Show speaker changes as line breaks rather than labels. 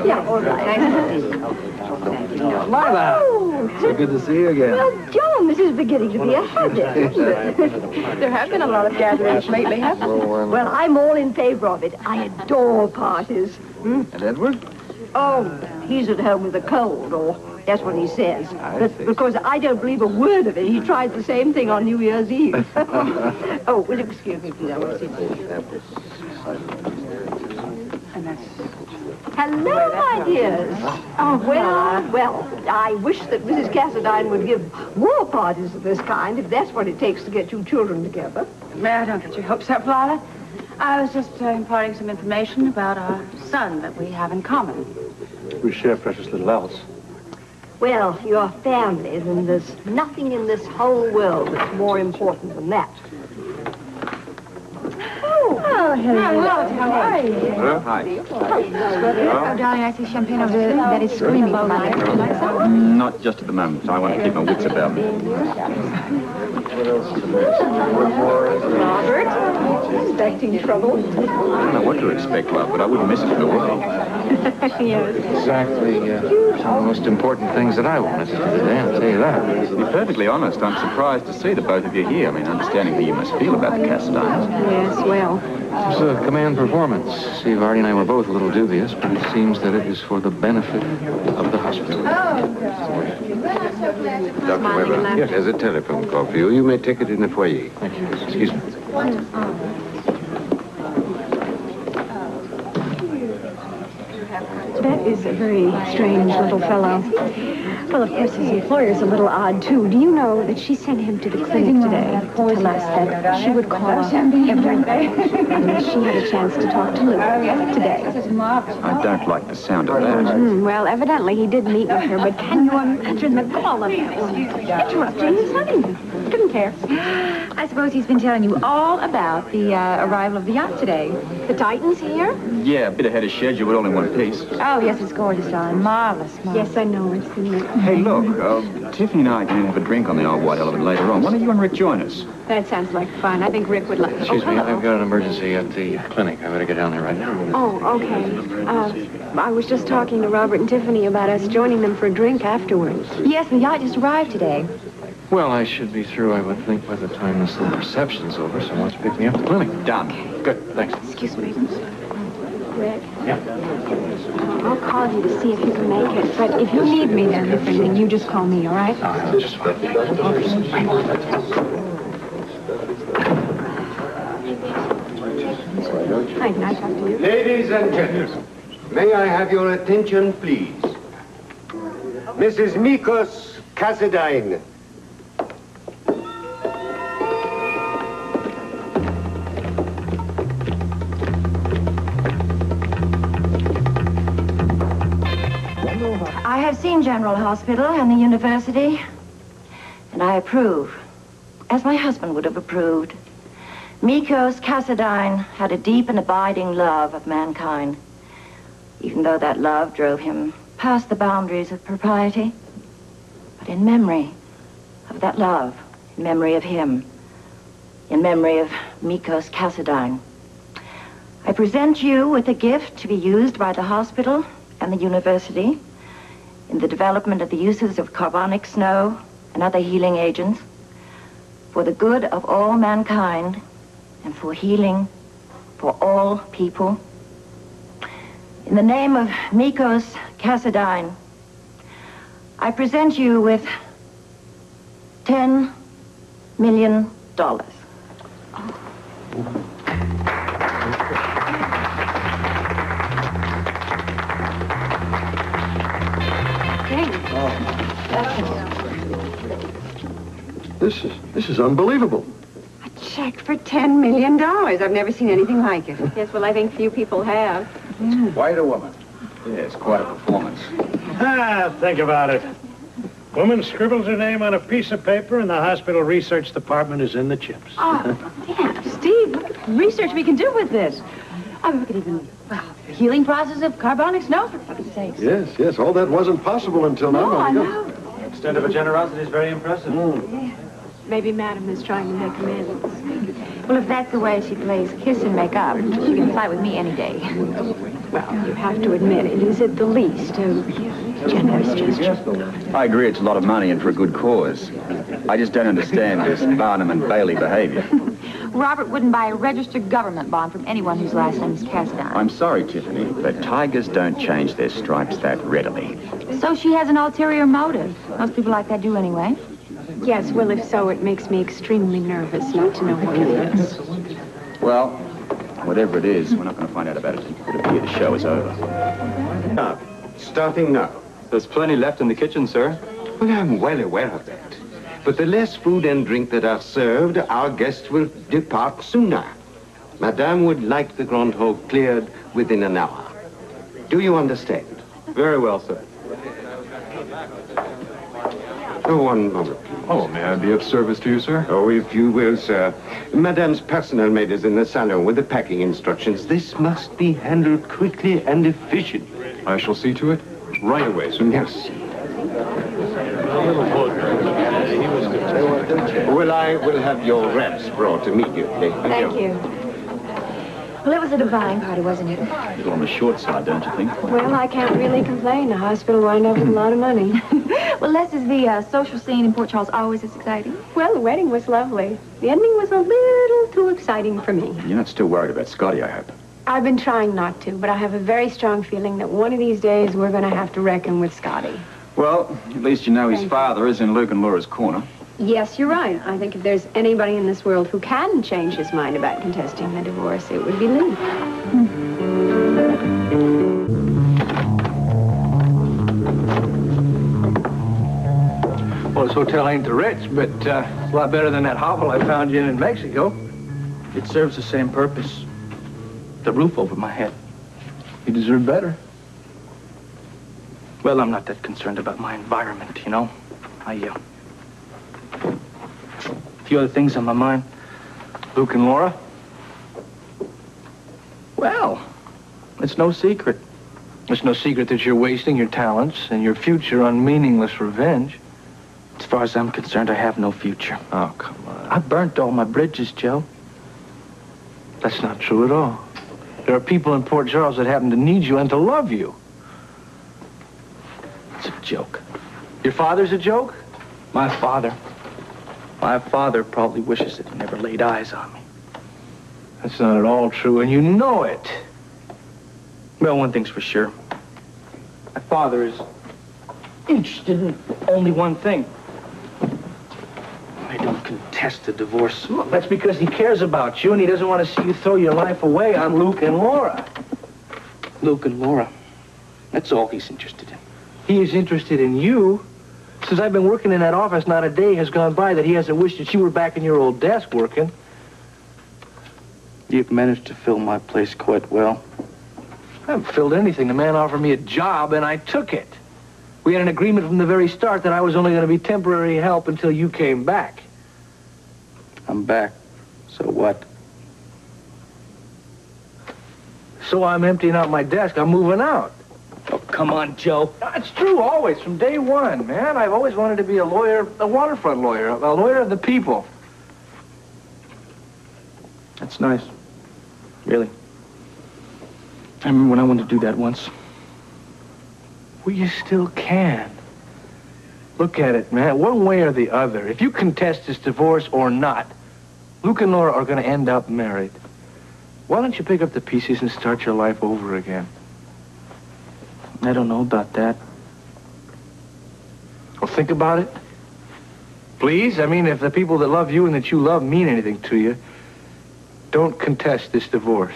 Yeah, all right. Nice to see you.
Lila!
Oh,
So good to see you again.
well, John, this is beginning to be a habit.
There have been a lot of gatherings lately, haven't there?
Well, I'm all in favor of it. I adore parties.
And Edward?
Oh, he's at home with a cold, or that's what he says. But because I don't believe a word of it. He tried the same thing on New Year's Eve. Oh, will you excuse me, please? I want to see. Hello, my dears. Oh, well, I wish that Mrs. Cassadine would give more parties of this kind, if that's what it takes to get you children together.
Well, don't get your hopes up, Lila. I was just imparting some information about our son that we have in common.
We share precious little else.
Well, your family, then there's nothing in this whole world that's more important than that.
Oh, hello. How are you?
Hello? Hi.
Oh, darling, I see champagne over there that is screaming for my lips. Would you like some?
Not just at the moment. I want to keep my wits about me.
Robert, expecting trouble.
I don't know what to expect, love, but I wouldn't miss it for the world.
Yes.
Exactly some of the most important things that I wanted to do today, I'll tell you that.
To be perfectly honest, I'm surprised to see the both of you here. I mean, understanding how you must feel about the Cassadines.
Yes, well.
It's a command performance. Steve Hardy and I were both a little dubious, but it seems that it is for the benefit of the hospital.
Dr. Weber, yes, there's a telephone call for you. You may take it in the foyer.
Thank you. Excuse me.
That is a very strange little fellow. Well, of course, his employer's a little odd, too. Do you know that she sent him to the clinic today to tell us that she would call every day unless she had a chance to talk to Luke today?
I don't like the sound of that.
Well, evidently he did meet with her, but can you imagine the gall of that one? Interrupting his honeymoon. Couldn't care.
I suppose he's been telling you all about the arrival of the yacht today.
The Titan's here?
Yeah, a bit ahead of schedule, but all in one piece.
Oh, yes, it's gorgeous, darling. Marvelous, marvelous.
Yes, I know. It's in there.
Hey, look, Tiffany and I are going to have a drink on the old white elephant later on. Why don't you and Rick join us?
That sounds like fun. I think Rick would like...
Excuse me,
hello.
I've got an emergency at the clinic. I better get down there right now.
Oh, okay. I was just talking to Robert and Tiffany about us joining them for a drink afterwards.
Yes, the yacht just arrived today.
Well, I should be through, I would think, by the time this little reception's over, so why don't you pick me up at the clinic?
Done.
Good, thanks.
Excuse me. Rick?
Yeah.
I'll call you to see if you can make it. But if you need me then, then you just call me, all right?
Just wait.
Hi, can I talk to you?
Ladies and gentlemen, may I have your attention, please? Mrs. Mikos Cassadine.
I have seen General Hospital and the university, and I approve, as my husband would have approved. Mikos Cassadine had a deep and abiding love of mankind, even though that love drove him past the boundaries of propriety. But in memory of that love, in memory of him, in memory of Mikos Cassadine, I present you with a gift to be used by the hospital and the university in the development of the uses of carbonic snow and other healing agents for the good of all mankind and for healing for all people. In the name of Mikos Cassadine, I present you with $10 million.
This is unbelievable.
A check for $10 million. I've never seen anything like it. Yes, well, I think few people have.
Quite a woman. Yes, quite a performance.
Think about it. Woman scribbles her name on a piece of paper, and the hospital research department is in the chips.
Oh, yeah, Steve, look at the research we can do with this. Oh, we could even, well, the healing process of carbonic snow, for fuck's sake.
Yes, all that wasn't possible until now.
No, I know.
The extent of her generosity is very impressive.
Maybe Madam is trying to make amends.
Well, if that's the way she plays kiss and make up, she can fly with me any day.
Well, you have to admit it is at the least a generous gesture.
I agree it's a lot of money and for a good cause. I just don't understand this Barnum and Bailey behavior.
Robert wouldn't buy a registered government bond from anyone whose last name is Cassadine.
I'm sorry, Tiffany, but tigers don't change their stripes that readily.
So she has an ulterior motive. Most people like that do anyway.
Yes, well, if so, it makes me extremely nervous not to know what it is.
Well, whatever it is, we're not going to find out about it until the show is over.
Now, starting now.
There's plenty left in the kitchen, sir.
Well, I'm well aware of that. But the less food and drink that are served, our guests will depart sooner. Madame would like the Grand Hall cleared within an hour. Do you understand?
Very well, sir.
Oh, one moment, please.
Oh, may I be of service to you, sir?
Oh, if you will, sir. Madame's personal maid is in the salon with the packing instructions. This must be handled quickly and efficiently.
I shall see to it right away, sir.
Merci. Well, I will have your wraps brought immediately.
Thank you. Well, it was a divine party, wasn't it?
A little on the short side, don't you think?
Well, I can't really complain. The hospital wound up with a lot of money.
Well, Les, is the social scene in Port Charles always as exciting?
Well, the wedding was lovely. The ending was a little too exciting for me.
You're not still worried about Scotty, I hope.
I've been trying not to, but I have a very strong feeling that one of these days we're going to have to reckon with Scotty.
Well, at least you know his father is in Luke and Laura's corner.
Yes, you're right. I think if there's anybody in this world who can change his mind about contesting the divorce, it would be Luke.
Well, this hotel ain't the Ritz, but it's a lot better than that hovel I found you in Mexico. It serves the same purpose. The roof over my head. You deserve better. Well, I'm not that concerned about my environment, you know. A few other things on my mind. Luke and Laura. Well, it's no secret. It's no secret that you're wasting your talents and your future on meaningless revenge. As far as I'm concerned, I have no future. Oh, come on. I burnt all my bridges, Joe. That's not true at all. There are people in Port Charles that happen to need you and to love you. It's a joke. Your father's a joke? My father probably wishes that he never laid eyes on me. That's not at all true, and you know it. Well, one thing's for sure. My father is interested in only one thing. I don't contest the divorce. Well, that's because he cares about you, and he doesn't want to see you throw your life away on Luke and Laura. Luke and Laura. That's all he's interested in. He is interested in you. Since I've been working in that office, not a day has gone by that he hasn't wished that you were back in your old desk working. You've managed to fill my place quite well. I haven't filled anything. The man offered me a job, and I took it. We had an agreement from the very start that I was only going to be temporary help until you came back. I'm back. So what? So I'm emptying out my desk. I'm moving out. Oh, come on, Joe. It's true, always, from day one, man. I've always wanted to be a lawyer, a waterfront lawyer, a lawyer of the people. That's nice. Really. I remember when I wanted to do that once. Well, you still can. Look at it, man. One way or the other. If you contest this divorce or not, Luke and Laura are going to end up married. Why don't you pick up the pieces and start your life over again? I don't know about that. Well, think about it. Please? I mean, if the people that love you and that you love mean anything to you, don't contest this divorce.